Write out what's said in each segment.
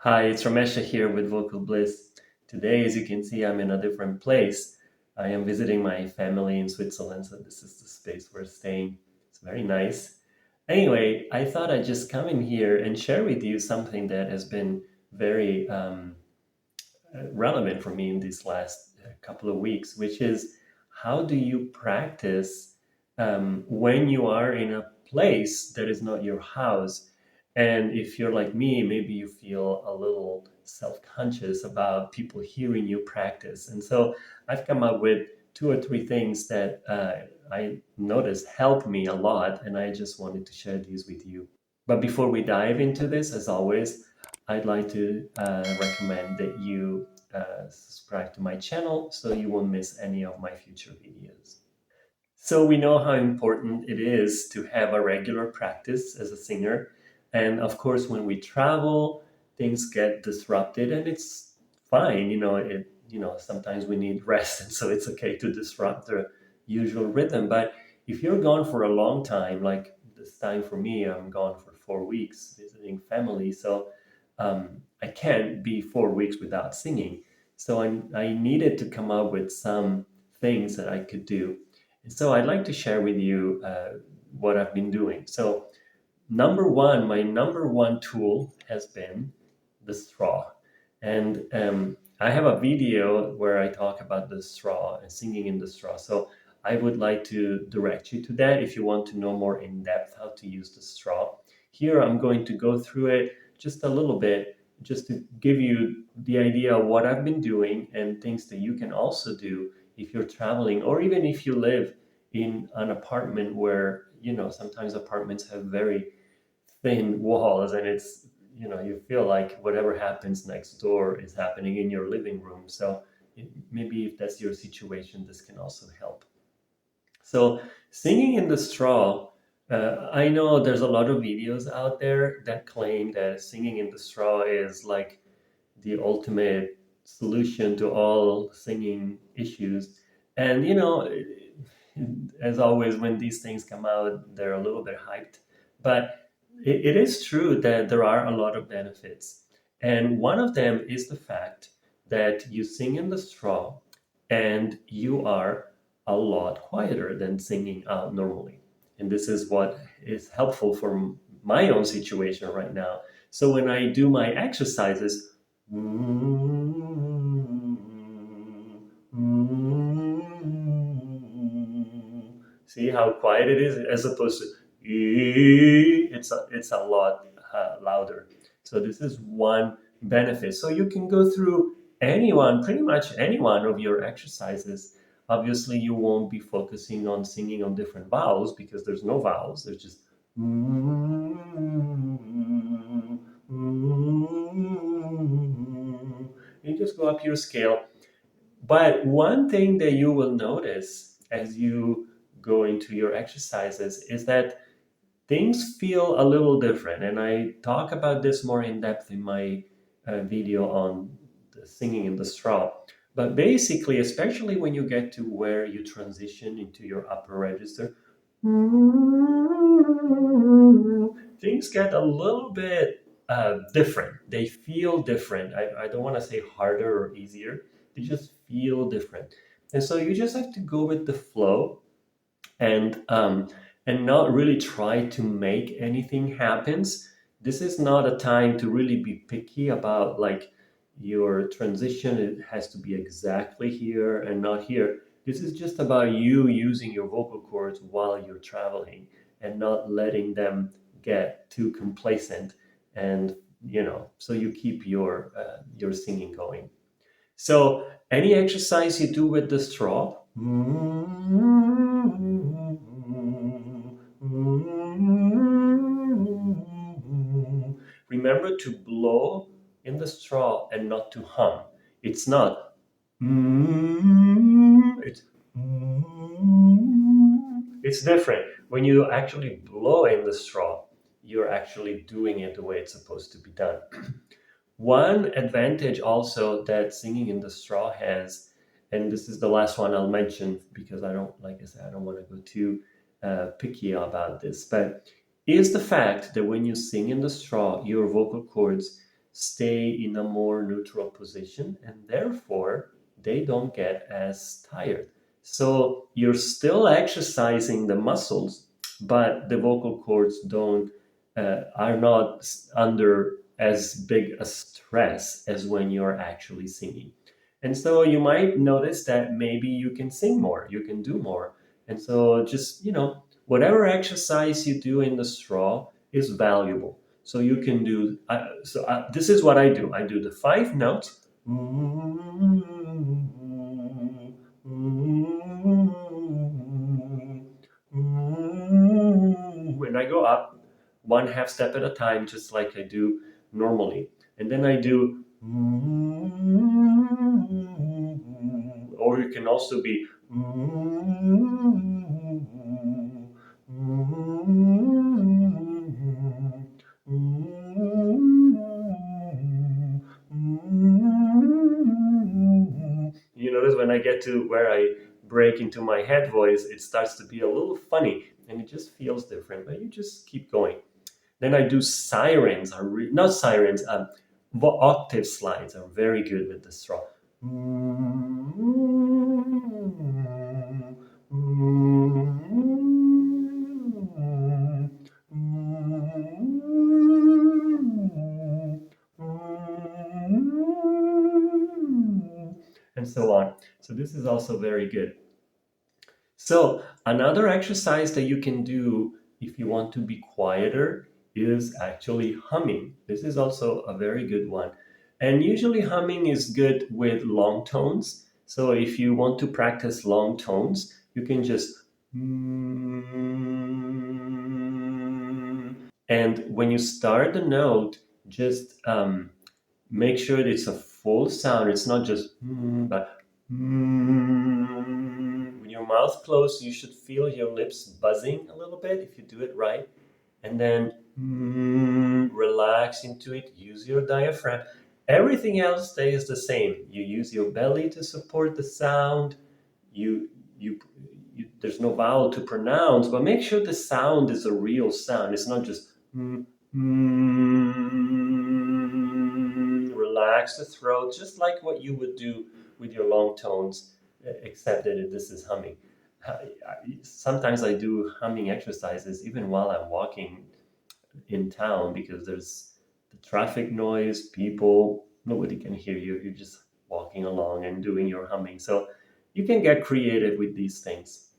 Hi, it's Ramesha here with Vocal Bliss. Today, as you can see, I'm in a different place. I am visiting my family in Switzerland, so this is the space we're staying. It's very nice. Anyway, I thought I'd just come in here and share with you something that has been very relevant for me in these last couple of weeks, which is how do you practice when you are in a place that is not your house? And if you're like me, maybe you feel a little self-conscious about people hearing you practice. And so I've come up with two or three things that I noticed help me a lot, and I just wanted to share these with you. But before we dive into this, as always, I'd like to recommend that you subscribe to my channel so you won't miss any of my future videos. So we know how important it is to have a regular practice as a singer. And of course, when we travel, things get disrupted and it's fine. Sometimes we need rest. And so it's okay to disrupt the usual rhythm. But if you're gone for a long time, like this time for me, I'm gone for 4 weeks visiting family. So I can't be 4 weeks without singing. So I needed to come up with some things that I could do. And so I'd like to share with you what I've been doing. So my number one tool has been the straw. And I have a video where I talk about the straw and singing in the straw. So I would like to direct you to that if you want to know more in depth how to use the straw. Here I'm going to go through it just a little bit, just to give you the idea of what I've been doing and things that you can also do if you're traveling, or even if you live in an apartment where, sometimes apartments have very thin walls and you feel like whatever happens next door is happening in your living room. So maybe if that's your situation, this can also help. So singing in the straw, I know there's a lot of videos out there that claim that singing in the straw is like the ultimate solution to all singing issues. And as always, when these things come out, they're a little bit hyped. But it is true that there are a lot of benefits. And one of them is the fact that you sing in the straw and you are a lot quieter than singing out normally. And this is what is helpful for my own situation right now. So when I do my exercises, see how quiet it is as opposed to it's a lot louder. So this is one benefit. So you can go through pretty much any one of your exercises. Obviously, you won't be focusing on singing on different vowels because there's no vowels. There's just you just go up your scale. But one thing that you will notice as you go into your exercises is that things feel a little different. And I talk about this more in depth in my video on the singing in the straw. But basically, especially when you get to where you transition into your upper register, things get a little bit different. They feel different. I don't want to say harder or easier. They just feel different. And so you just have to go with the flow and not really try to make anything happen. This is not a time to really be picky about like your transition. It has to be exactly here and not here. This is just about you using your vocal cords while you're traveling and not letting them get too complacent. And so you keep your singing going. So any exercise you do with the straw, remember to blow in the straw and not to hum. It's not. It's it's different. When you actually blow in the straw, you're actually doing it the way it's supposed to be done. One advantage also that singing in the straw has, and this is the last one I'll mention because like I said, I don't want to go too picky about this, but is the fact that when you sing in the straw, your vocal cords stay in a more neutral position, and therefore they don't get as tired. So you're still exercising the muscles, but the vocal cords don't are not under as big a stress as when you're actually singing. And so you might notice that maybe you can sing more, you can do more. And so just, whatever exercise you do in the straw is valuable. So you can do, this is what I do. I do the 5 notes. And I go up one half step at a time, just like I do normally. And then I do, or you can also be, you notice when I get to where I break into my head voice, it starts to be a little funny and it just feels different, but you just keep going. Then I do sirens, not sirens, octave slides are very good with the straw. And so on. So this is also very good. So another exercise that you can do if you want to be quieter is actually humming. This is also a very good one. And usually humming is good with long tones. So if you want to practice long tones, you can just and when you start the note, just make sure that it's a full sound. It's not just but with your mouth closed, you should feel your lips buzzing a little bit if you do it right. And then relax into it. Use your diaphragm. Everything else stays the same. You use your belly to support the sound. You, you, there's no vowel to pronounce, but make sure the sound is a real sound. It's not just relax the throat, just like what you would do with your long tones, except that this is humming. Sometimes I do humming exercises even while I'm walking in town because there's the traffic noise, people, nobody can hear you. You're just walking along and doing your humming. So you can get creative with these things.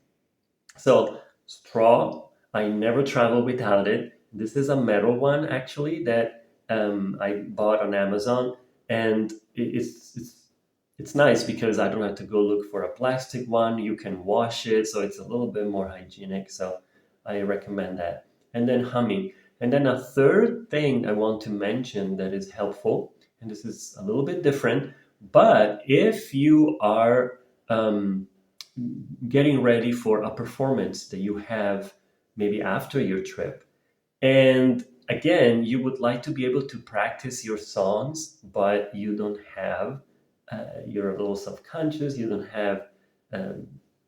So straw, I never travel without it. This is a metal one actually that I bought on Amazon, and it's nice because I don't have to go look for a plastic one. You can wash it, so it's a little bit more hygienic. So I recommend that. And then humming. And then a third thing I want to mention that is helpful, and this is a little bit different, but if you are getting ready for a performance that you have maybe after your trip, and again, you would like to be able to practice your songs, but you don't have, you're a little self-conscious, you don't have,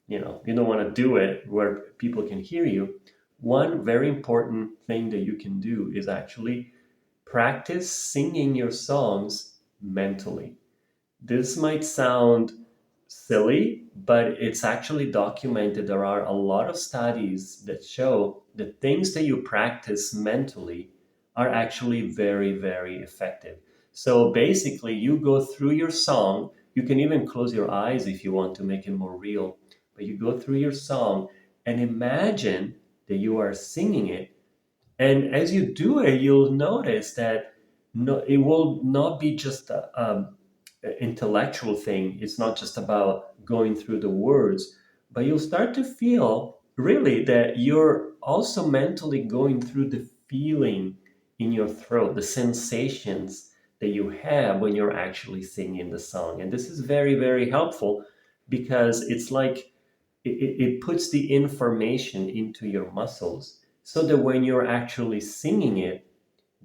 you don't want to do it where people can hear you. One very important thing that you can do is actually practice singing your songs mentally. This might sound silly, but it's actually documented. There are a lot of studies that show that things that you practice mentally are actually very, very effective. So basically, you go through your song. You can even close your eyes if you want to make it more real. But you go through your song and imagine that you are singing it. And as you do it, you'll notice that it will not be just a intellectual thing. It's not just about going through the words, but you'll start to feel really that you're also mentally going through the feeling in your throat, the sensations that you have when you're actually singing the song. And this is very, very helpful because it's like it puts the information into your muscles so that when you're actually singing it,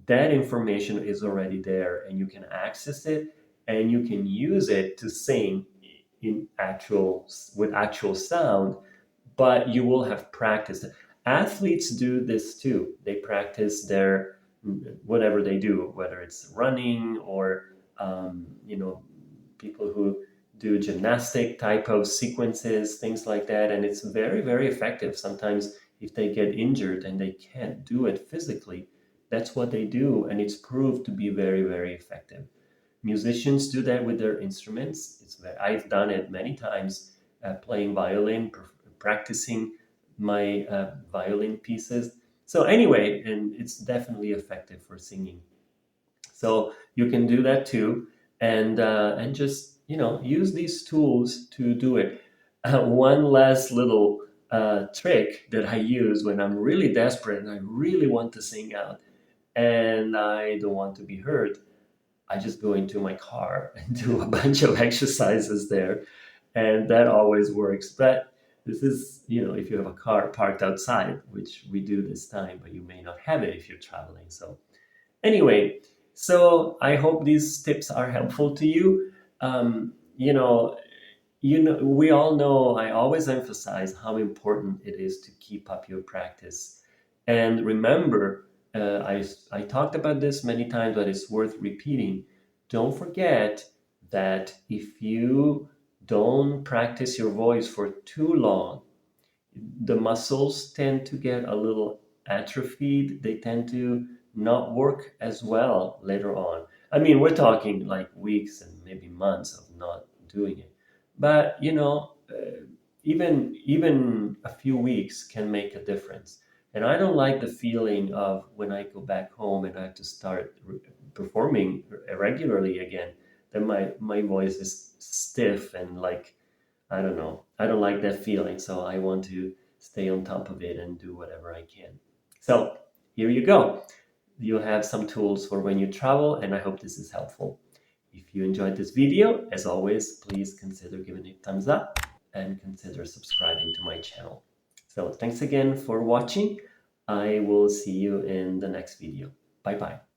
that information is already there and you can access it and you can use it to sing with actual sound, but you will have practiced. Athletes do this too. They practice their whatever they do, whether it's running or you know, people who do gymnastic type of sequences, things like that. And it's very, very effective. Sometimes if they get injured and they can't do it physically, that's what they do. And it's proved to be very, very effective. Musicians do that with their instruments. I've done it many times, playing violin, practicing my violin pieces. So anyway, and it's definitely effective for singing. So you can do that too, and just use these tools to do it. One last little trick that I use when I'm really desperate and I really want to sing out and I don't want to be heard. I just go into my car and do a bunch of exercises there, and that always works. But this is, if you have a car parked outside, which we do this time, but you may not have it if you're traveling. So anyway, so I hope these tips are helpful to you. We all know, I always emphasize how important it is to keep up your practice. And remember, I talked about this many times, but it's worth repeating. Don't forget that if you don't practice your voice for too long, the muscles tend to get a little atrophied. They tend to not work as well later on. I mean, we're talking like weeks and maybe months of not doing it. But, even a few weeks can make a difference. And I don't like the feeling of when I go back home and I have to start performing regularly again, then my voice is stiff and like, I don't know. I don't like that feeling, so I want to stay on top of it and do whatever I can. So here you go. You'll have some tools for when you travel, and I hope this is helpful. If you enjoyed this video, as always, please consider giving it a thumbs up and consider subscribing to my channel. So thanks again for watching. I will see you in the next video. Bye bye.